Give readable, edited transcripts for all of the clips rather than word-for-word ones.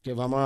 کہ وما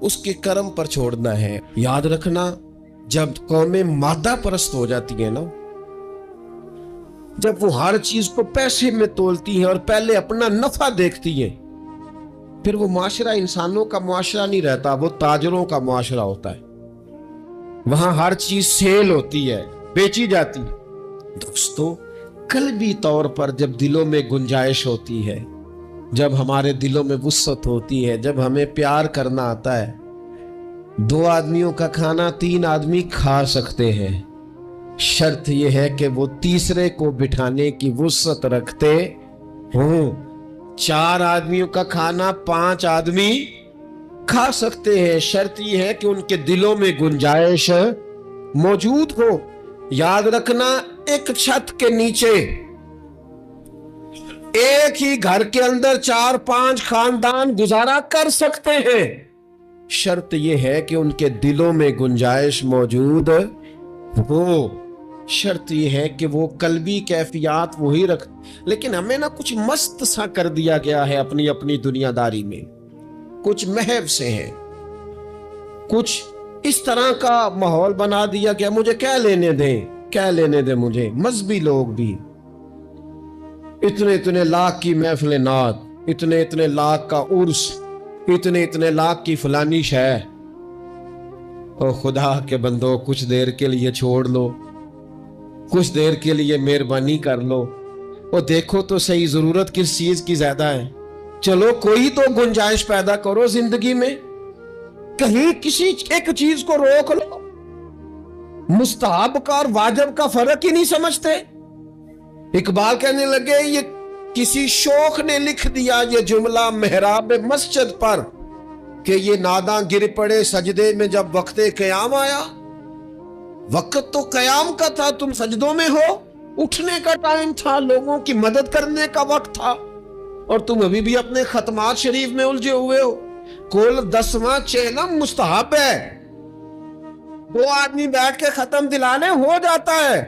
اس کے کرم پر چھوڑنا ہے۔ یاد رکھنا، جب قومیں مادہ پرست ہو جاتی ہیں نا، جب وہ ہر چیز کو پیسے میں تولتی ہیں اور پہلے اپنا نفع دیکھتی ہیں، پھر وہ معاشرہ انسانوں کا معاشرہ نہیں رہتا، وہ تاجروں کا معاشرہ ہوتا ہے۔ وہاں ہر چیز سیل ہوتی ہے، بیچی جاتی ہے۔ دوستو، قلبی طور پر جب دلوں میں گنجائش ہوتی ہے، جب ہمارے دلوں میں وسعت ہوتی ہے، جب ہمیں پیار کرنا آتا ہے، 2 آدمیوں کا کھانا 3 آدمی کھا سکتے ہیں، شرط یہ ہے کہ وہ تیسرے کو بٹھانے کی وسعت رکھتے ہوں۔ 4 آدمیوں کا کھانا 5 آدمی کھا سکتے ہیں، شرط یہ ہے کہ ان کے دلوں میں گنجائش موجود ہو۔ یاد رکھنا، ایک چھت کے نیچے ایک ہی گھر کے اندر 4-5 خاندان گزارا کر سکتے ہیں، شرط یہ ہے کہ ان کے دلوں میں گنجائش موجود ہو، شرط یہ ہے کہ وہ قلبی کیفیات وہی رکھ۔ لیکن ہمیں نا کچھ مست سا کر دیا گیا ہے اپنی اپنی دنیا داری میں، کچھ محو سے ہیں، کچھ اس طرح کا ماحول بنا دیا گیا، مجھے کیا لینے دیں مجھے۔ مذہبی لوگ بھی اتنے لاکھ کی محفل نعت، اتنے لاکھ کا عرس، اتنے لاکھ کی فلانی شے۔ او خدا کے بندو، کچھ دیر کے لیے چھوڑ لو، کچھ دیر کے لیے مہربانی کر لو، اور دیکھو تو صحیح ضرورت کس چیز کی زیادہ ہے۔ چلو کوئی تو گنجائش پیدا کرو زندگی میں، کہیں کسی ایک چیز کو روک لو۔ مستحب کا اور واجب کا فرق ہی نہیں سمجھتے۔ اقبال کہنے لگے، یہ کسی شوخ نے لکھ دیا یہ جملہ محراب مسجد پر، کہ یہ ناداں گر پڑے سجدے میں جب وقت قیام آیا۔ وقت تو قیام کا تھا، تم سجدوں میں ہو، اٹھنے کا ٹائم تھا، لوگوں کی مدد کرنے کا وقت تھا، اور تم ابھی بھی اپنے ختمات شریف میں الجھے ہوئے ہو۔ کل 10واں چہلم مستحب ہے، 2 آدمی بیٹھ کے ختم دلانے ہو جاتا ہے۔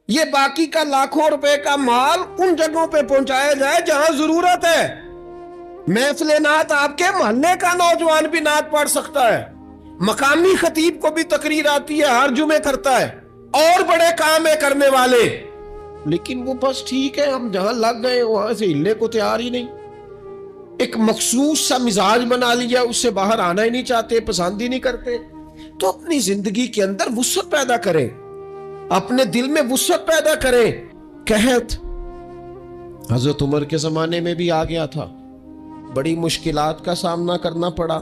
یہ باقی کا لاکھوں روپے کا مال ان جگہوں پہ پہنچایا جائے جہاں ضرورت ہے۔ محفل نعت آپ کے محلے کا نوجوان بھی نعت پڑھ سکتا ہے، مقامی خطیب کو بھی تقریر آتی ہے، ہر جمعے کرتا ہے، اور بڑے کام ہے کرنے والے، لیکن وہ بس ٹھیک ہے، ہم جہاں لگ گئے وہاں سے ہلنے کو تیار ہی نہیں۔ ایک مخصوص سا مزاج بنا لیا، اس سے باہر آنا ہی نہیں چاہتے، پسند ہی نہیں کرتے۔ تو اپنی زندگی کے اندر وسعت پیدا کریں، اپنے دل میں وسعت پیدا کریں۔ قحط حضرت عمر کے زمانے میں بھی آ گیا تھا، بڑی مشکلات کا سامنا کرنا پڑا۔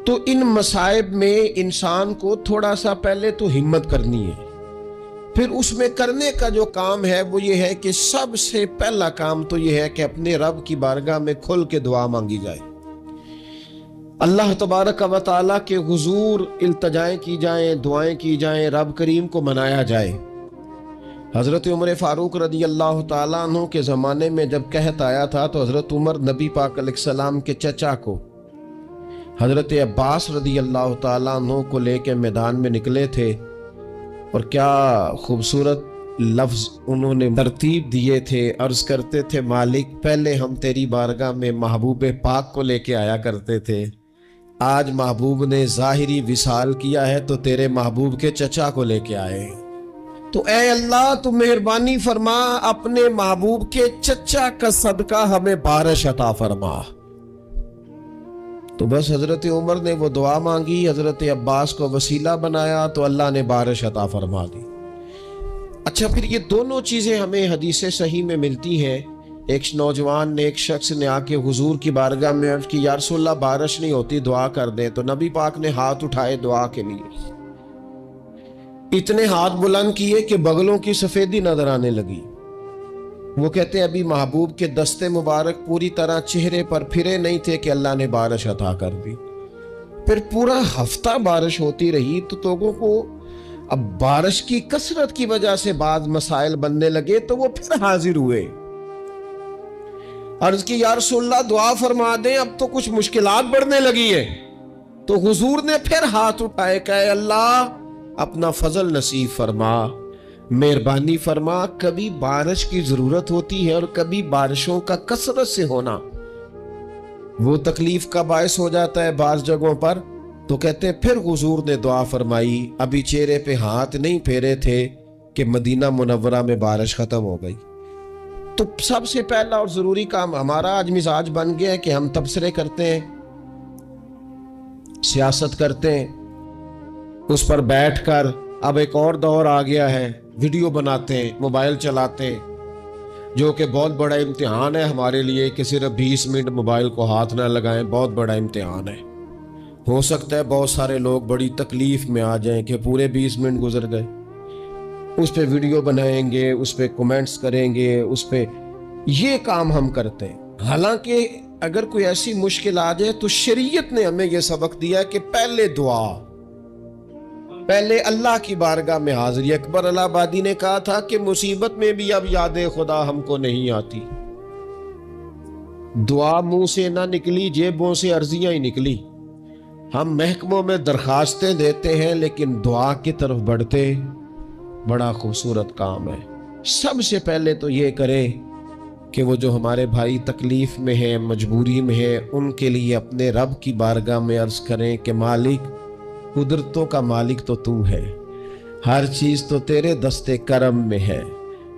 تو ان مصائب میں انسان کو تھوڑا سا پہلے تو ہمت کرنی ہے، پھر اس میں کرنے کا جو کام ہے وہ یہ ہے کہ سب سے پہلا کام تو یہ ہے کہ اپنے رب کی بارگاہ میں کھل کے دعا مانگی جائے، اللہ تبارک و تعالیٰ کے حضور التجائیں کی جائیں، دعائیں کی جائیں، رب کریم کو منایا جائے۔ حضرت عمر فاروق رضی اللہ تعالیٰ عنہ کے زمانے میں جب قحط آیا تھا تو حضرت عمر نبی پاک علیہ السلام کے چچا کو حضرت عباس رضی اللہ تعالیٰ عنہ کو لے کے میدان میں نکلے تھے، اور کیا خوبصورت لفظ انہوں نے ترتیب دیے تھے، عرض کرتے تھے، مالک پہلے ہم تیری بارگاہ میں محبوب پاک کو لے کے آیا کرتے تھے، آج محبوب نے ظاہری وصال کیا ہے تو تیرے محبوب کے چچا کو لے کے آئے، تو اے اللہ تو مہربانی فرما، اپنے محبوب کے چچا کا صدقہ ہمیں بارش عطا فرما۔ تو بس حضرت عمر نے وہ دعا مانگی، حضرت عباس کو وسیلہ بنایا، تو اللہ نے بارش عطا فرما دی۔ اچھا، پھر یہ دونوں چیزیں ہمیں حدیث صحیح میں ملتی ہیں۔ ایک نوجوان نے، ایک شخص نے آ کے حضور کی بارگاہ میں عرض کی، یا رسول اللہ بارش نہیں ہوتی، دعا کر دیں، تو نبی پاک نے ہاتھ اٹھائے دعا کے لیے، اتنے ہاتھ بلند کیے کہ بغلوں کی سفیدی نظر آنے لگی۔ وہ کہتے ہیں ابھی محبوب کے دستے مبارک پوری طرح چہرے پر پھرے نہیں تھے کہ اللہ نے بارش عطا کر دی۔ پھر پورا ہفتہ بارش ہوتی رہی، تو لوگوں کو اب بارش کی کثرت کی وجہ سے بعض مسائل بننے لگے، تو وہ پھر حاضر ہوئے، عرض کی یا رسول اللہ دعا فرما دیں، اب تو کچھ مشکلات بڑھنے لگی ہیں۔ تو حضور نے پھر ہاتھ اٹھائے کہ اے اللہ اپنا فضل نصیب فرما، مہربانی فرما، کبھی بارش کی ضرورت ہوتی ہے اور کبھی بارشوں کا کثرت سے ہونا وہ تکلیف کا باعث ہو جاتا ہے بعض جگہوں پر، تو کہتے ہیں پھر حضور نے دعا فرمائی، ابھی چہرے پہ ہاتھ نہیں پھیرے تھے کہ مدینہ منورہ میں بارش ختم ہو گئی۔ تو سب سے پہلا اور ضروری کام ہمارا آج مزاج بن گیا ہے کہ ہم تبصرے کرتے ہیں، سیاست کرتے ہیں، اس پر بیٹھ کر اب ایک اور دور آ گیا ہے، ویڈیو بناتے ہیں، موبائل چلاتے ہیں، جو کہ بہت بڑا امتحان ہے ہمارے لیے کہ صرف 20 منٹ موبائل کو ہاتھ نہ لگائیں، بہت بڑا امتحان ہے۔ ہو سکتا ہے بہت سارے لوگ بڑی تکلیف میں آ جائیں کہ پورے 20 منٹ گزر گئے، اس پہ ویڈیو بنائیں گے، اس پہ کومنٹس کریں گے، اس پہ یہ کام ہم کرتے ہیں۔ حالانکہ اگر کوئی ایسی مشکل آ جائے تو شریعت نے ہمیں یہ سبق دیا کہ پہلے دعا، پہلے اللہ کی بارگاہ میں حاضری۔ اکبر الہ آبادی نے کہا تھا کہ مصیبت میں بھی اب یاد خدا ہم کو نہیں آتی، دعا منہ سے نہ نکلی، جیبوں سے عرضیاں ہی نکلی۔ ہم محکموں میں درخواستیں دیتے ہیں لیکن دعا کی طرف بڑھتے، بڑا خوبصورت کام ہے۔ سب سے پہلے تو یہ کریں کہ وہ جو ہمارے بھائی تکلیف میں ہیں، مجبوری میں ہیں، ان کے لیے اپنے رب کی بارگاہ میں عرض کریں کہ مالک، قدرتوں کا مالک تو تو ہے، ہر چیز تو تیرے دستے کرم میں ہے،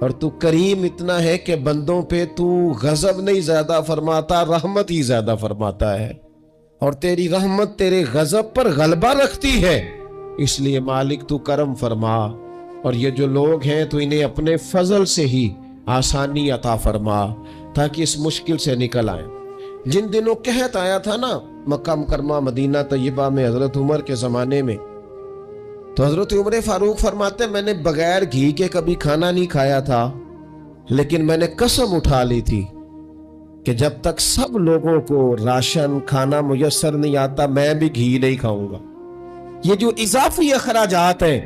اور تو کریم اتنا ہے کہ بندوں پہ تو غضب نہیں زیادہ فرماتا، رحمت ہی زیادہ فرماتا ہے، اور تیری رحمت تیرے غضب پر غلبہ رکھتی ہے، اس لیے مالک تو کرم فرما، اور یہ جو لوگ ہیں تو انہیں اپنے فضل سے ہی آسانی عطا فرما تاکہ اس مشکل سے نکل آئیں۔ جن دنوں قحط آیا تھا نا مکہ مکرمہ مدینہ طیبہ میں حضرت عمر کے زمانے میں، تو حضرت عمر فاروق فرماتے ہیں میں نے بغیر گھی کے کبھی کھانا نہیں کھایا تھا، لیکن میں نے قسم اٹھا لی تھی کہ جب تک سب لوگوں کو راشن کھانا میسر نہیں آتا میں بھی گھی نہیں کھاؤں گا۔ یہ جو اضافی اخراجات ہیں،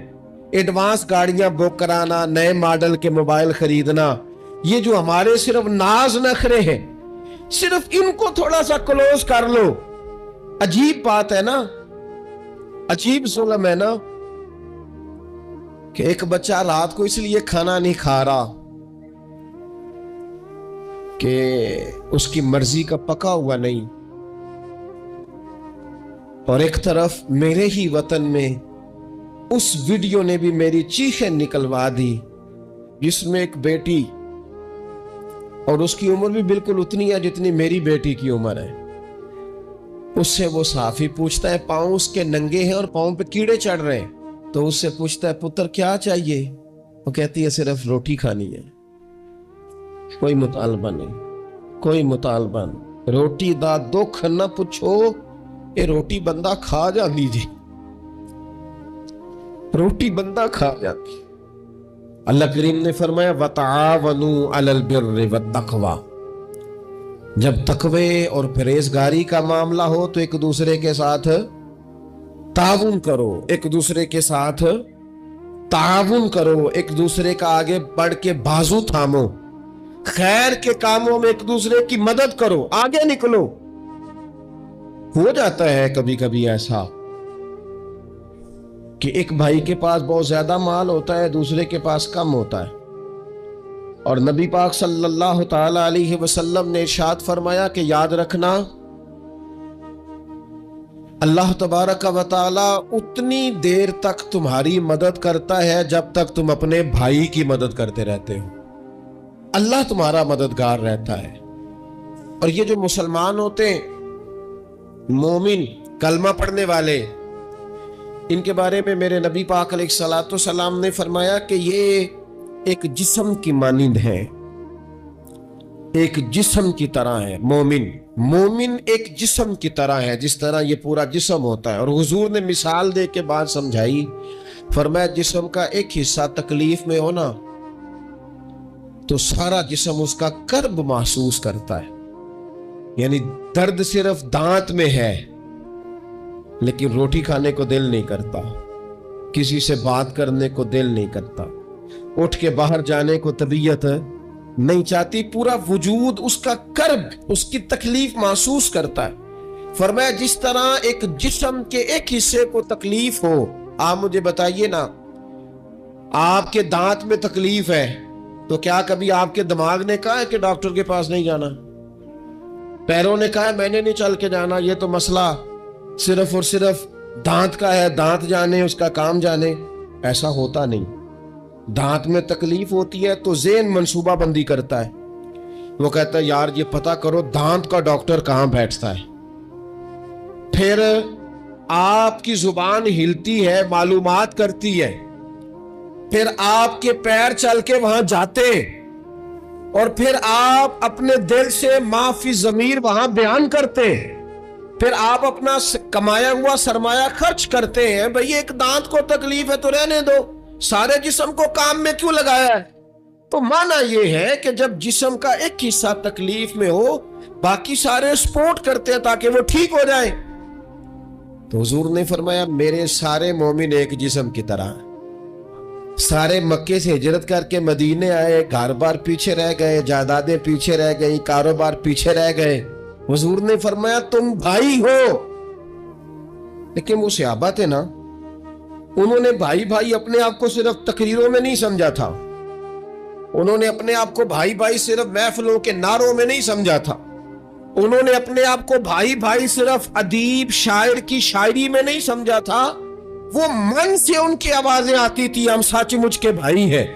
ایڈوانس گاڑیاں بک کرانا، نئے ماڈل کے موبائل خریدنا، یہ جو ہمارے صرف ناز نخرے ہیں، صرف ان کو تھوڑا سا کلوز کر لو۔ عجیب بات ہے نا، عجیب ظلم ہے نا کہ ایک بچہ رات کو اس لیے کھانا نہیں کھا رہا کہ اس کی مرضی کا پکا ہوا نہیں، اور ایک طرف میرے ہی وطن میں اس ویڈیو نے بھی میری چیخیں نکلوا دی جس میں ایک بیٹی، اور اس کی عمر بھی بالکل اتنی ہے جتنی میری بیٹی کی عمر ہے، اس سے وہ صحافی پوچھتا ہے، پاؤں اس کے ننگے ہیں اور پاؤں پہ کیڑے چڑھ رہے ہیں، تو اس سے پوچھتا ہے پتر کیا چاہیے؟ وہ کہتی ہے صرف روٹی کھانی ہے، کوئی مطالبہ نہیں، کوئی مطالبہ نہیں، روٹی دا دکھ نہ پوچھو، یہ روٹی بندہ کھا جاندی جی، روٹی بندہ کھا جاتی۔ اللہ کریم نے فرمایا وَتَعَاوَنُوا عَلَى الْبِرِّ وَالتَّقْوَى، جب تقوی اور پرہیزگاری کا معاملہ ہو تو ایک دوسرے کے ساتھ تعاون کرو، ایک دوسرے کے ساتھ تعاون کرو، ایک دوسرے کا آگے بڑھ کے بازو تھامو، خیر کے کاموں میں ایک دوسرے کی مدد کرو، آگے نکلو۔ ہو جاتا ہے کبھی کبھی ایسا کہ ایک بھائی کے پاس بہت زیادہ مال ہوتا ہے، دوسرے کے پاس کم ہوتا ہے، اور نبی پاک صلی اللہ تعالی علیہ وسلم نے ارشاد فرمایا کہ یاد رکھنا اللہ تبارک و تعالی اتنی دیر تک تمہاری مدد کرتا ہے جب تک تم اپنے بھائی کی مدد کرتے رہتے ہو، اللہ تمہارا مددگار رہتا ہے۔ اور یہ جو مسلمان ہوتے ہیں، مومن، کلمہ پڑھنے والے، ان کے بارے میں میرے نبی پاک علیہ الصلوۃ والسلام نے فرمایا کہ یہ ایک جسم کی مانند ہے، ایک جسم کی طرح ہے۔ مومن ایک جسم کی طرح ہے، جس طرح یہ پورا جسم ہوتا ہے، اور حضور نے مثال دے کے بات سمجھائی، فرمایا جسم کا ایک حصہ تکلیف میں ہونا تو سارا جسم اس کا کرب محسوس کرتا ہے، یعنی درد صرف دانت میں ہے لیکن روٹی کھانے کو دل نہیں کرتا، کسی سے بات کرنے کو دل نہیں کرتا، اٹھ کے باہر جانے کو طبیعت نہیں چاہتی، پورا وجود اس کا کرب، اس کی تکلیف محسوس کرتا ہے۔ فرمایا جس طرح ایک جسم کے ایک حصے کو تکلیف ہو، آپ مجھے بتائیے نا، آپ کے دانت میں تکلیف ہے تو کیا کبھی آپ کے دماغ نے کہا ہے کہ ڈاکٹر کے پاس نہیں جانا؟ پیروں نے کہا میں نے نہیں چل کے جانا، یہ تو مسئلہ صرف اور صرف دانت کا ہے، دانت جانے اس کا کام جانے۔ ایسا ہوتا نہیں۔ دانت میں تکلیف ہوتی ہے تو ذہن منصوبہ بندی کرتا ہے، وہ کہتا ہے یار یہ پتہ کرو دانت کا ڈاکٹر کہاں بیٹھتا ہے۔ پھر آپ کی زبان ہلتی ہے، معلومات کرتی ہے، پھر آپ کے پیر چل کے وہاں جاتے، اور پھر آپ اپنے دل سے ما فی ضمیر وہاں بیان کرتے، پھر آپ اپنا کمایا ہوا سرمایہ خرچ کرتے ہیں۔ بھئی ایک دانت کو تکلیف ہے تو رہنے دو، سارے جسم کو کام میں کیوں لگایا ہے؟ تو معنی یہ ہے کہ جب جسم کا ایک حصہ تکلیف میں ہو، باقی سارے سپورٹ کرتے ہیں تاکہ وہ ٹھیک ہو جائے۔ تو حضور نے فرمایا میرے سارے مومن ایک جسم کی طرح، سارے مکے سے ہجرت کر کے مدینے آئے، گھر بار پیچھے رہ گئے، جائیدادیں پیچھے رہ گئی، کاروبار پیچھے رہ گئے۔ حضور نے فرمایا تم بھائی ہو۔ لیکن وہ صحابہ تھے نا، انہوں نے بھائی بھائی اپنے آپ کو صرف تقریروں میں نہیں سمجھا تھا، انہوں نے اپنے آپ کو بھائی بھائی صرف محفلوں کے نعروں میں نہیں سمجھا تھا، انہوں نے اپنے آپ کو بھائی بھائی صرف ادیب شاعر کی شاعری میں نہیں سمجھا تھا، وہ من سے ان کی آوازیں آتی تھی ہم سچ مچ کے بھائی ہیں۔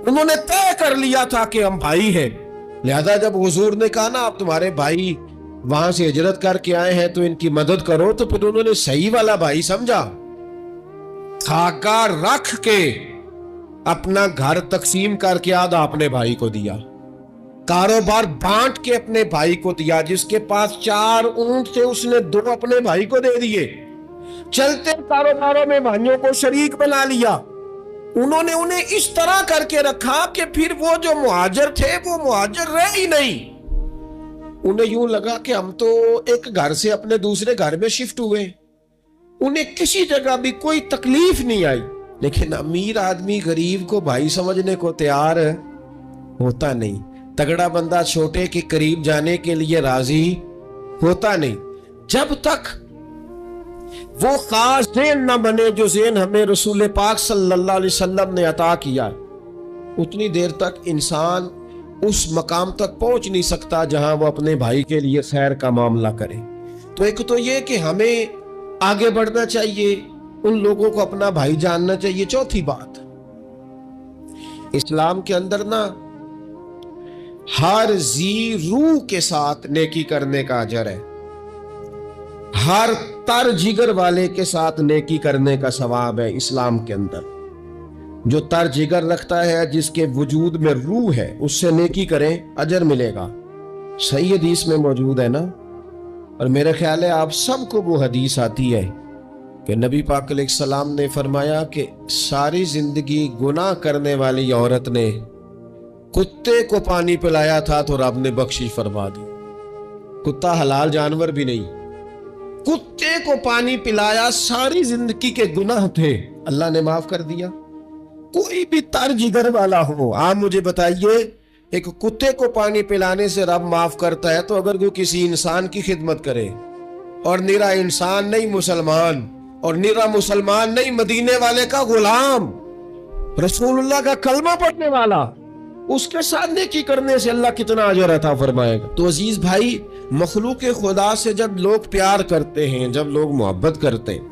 انہوں نے طے کر لیا تھا کہ ہم بھائی ہیں۔ لہذا جب حضور نے کہا نا آپ تمہارے بھائی وہاں سے ہجرت کر کے آئے ہیں تو ان کی مدد کرو، تو پھر انہوں نے صحیح والا بھائی سمجھا، دھاگا رکھ کے اپنا گھر تقسیم کر کے آدھا اپنے بھائی کو دیا، کاروبار بانٹ کے اپنے بھائی کو دیا، جس کے پاس 4 اونٹ تھے اس نے 2 اپنے بھائی کو دے دیے، چلتے کاروباروں میں بھائیوں کو شریک بنا لیا۔ انہوں نے انہیں اس طرح کر کے رکھا کہ پھر وہ جو مہاجر تھے وہ مہاجر رہے ہی نہیں۔ انہیں یوں لگا کہ ہم تو ایک گھر سے اپنے دوسرے گھر میں شفٹ ہوئے، انہیں کسی جگہ بھی کوئی تکلیف نہیں آئی۔ لیکن امیر آدمی غریب کو بھائی سمجھنے کو تیار ہوتا نہیں، تگڑا بندہ چھوٹے کے قریب جانے کے لیے راضی ہوتا نہیں۔ جب تک وہ خاص ذہن نہ بنے جو ذہن ہمیں رسول پاک صلی اللہ علیہ وسلم نے عطا کیا، اتنی دیر تک انسان اس مقام تک پہنچ نہیں سکتا جہاں وہ اپنے بھائی کے لیے خیر کا معاملہ کرے۔ تو ایک تو یہ کہ ہمیں آگے بڑھنا چاہیے، ان لوگوں کو اپنا بھائی جاننا چاہیے۔ چوتھی بات، اسلام کے اندر نا ہر ذی روح کے ساتھ نیکی کرنے کا اجر ہے، ہر تر جگر والے کے ساتھ نیکی کرنے کا ثواب ہے۔ اسلام کے اندر جو تر جگر رکھتا ہے، جس کے وجود میں روح ہے، اس سے نیکی کریں اجر ملے گا۔ صحیح حدیث میں موجود ہے نا، اور میرے خیال ہے آپ سب کو وہ حدیث آتی ہے کہ نبی پاک علیہ السلام نے فرمایا کہ ساری زندگی گناہ کرنے والی عورت نے کتے کو پانی پلایا تھا تو رب نے بخشش فرما دی۔ کتا حلال جانور بھی نہیں، کتے کو پانی پلایا، ساری زندگی کے گناہ تھے، اللہ نے معاف کر دیا۔ کوئی بھی تر جگر والا ہو، آپ مجھے بتائیے ایک کتے کو پانی پلانے سے رب معاف کرتا ہے، تو اگر کوئی کسی انسان کی خدمت کرے، اور نرا انسان نہیں مسلمان، اور نرا مسلمان نہیں مدینے والے کا غلام، رسول اللہ کا کلمہ پڑھنے والا، اس کے ساتھ نیکی کرنے سے اللہ کتنا اجر عطا فرمائے گا۔ تو عزیز بھائی، مخلوق خدا سے جب لوگ پیار کرتے ہیں، جب لوگ محبت کرتے ہیں،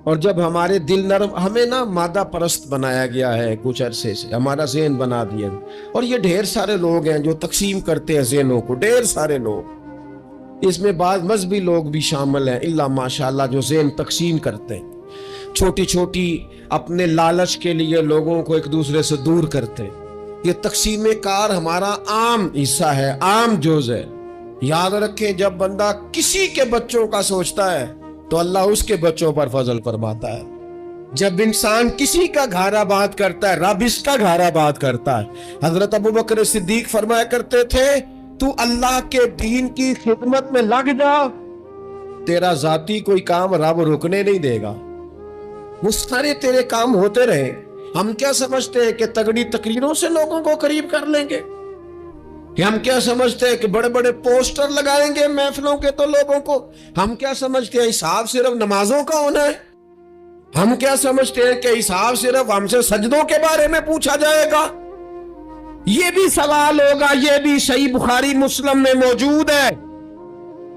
اور جب ہمارے دل نرم، ہمیں نا مادہ پرست بنایا گیا ہے کچھ عرصے سے، ہمارا ذہن بنا دیا، اور یہ ڈھیر سارے لوگ ہیں جو تقسیم کرتے ہیں ذہنوں کو، ڈھیر سارے لوگ، اس میں بعض مذہبی لوگ بھی شامل ہیں اللہ ماشاءاللہ، جو ذہن تقسیم کرتے ہیں، چھوٹی چھوٹی اپنے لالچ کے لیے لوگوں کو ایک دوسرے سے دور کرتے ہیں۔ یہ تقسیم کار ہمارا عام حصہ ہے، عام جز ہے۔ یاد رکھیں جب بندہ کسی کے بچوں کا سوچتا ہے تو اللہ اس کے بچوں پر فضل فرماتا ہے، جب انسان کسی کا گھر آباد کرتا ہے رب اس کا گھر آباد کرتا ہے۔ حضرت ابوبکر صدیق فرمایا کرتے تھے تو اللہ کے دین کی خدمت میں لگ جا، تیرا ذاتی کوئی کام رب رکنے نہیں دے گا، وہ سارے تیرے کام ہوتے رہے۔ ہم کیا سمجھتے ہیں کہ تگڑی تقریروں سے لوگوں کو قریب کر لیں گے؟ کہ ہم کیا سمجھتے ہیں کہ بڑے بڑے پوسٹر لگائیں گے محفلوں کے تو لوگوں کو؟ ہم کیا سمجھتے ہیں حساب صرف نمازوں کا ہونا ہے؟ ہم کیا سمجھتے ہیں کہ حساب صرف ہم سے سجدوں کے بارے میں پوچھا جائے گا؟ یہ بھی سوال ہوگا، یہ بھی صحیح بخاری مسلم میں موجود ہے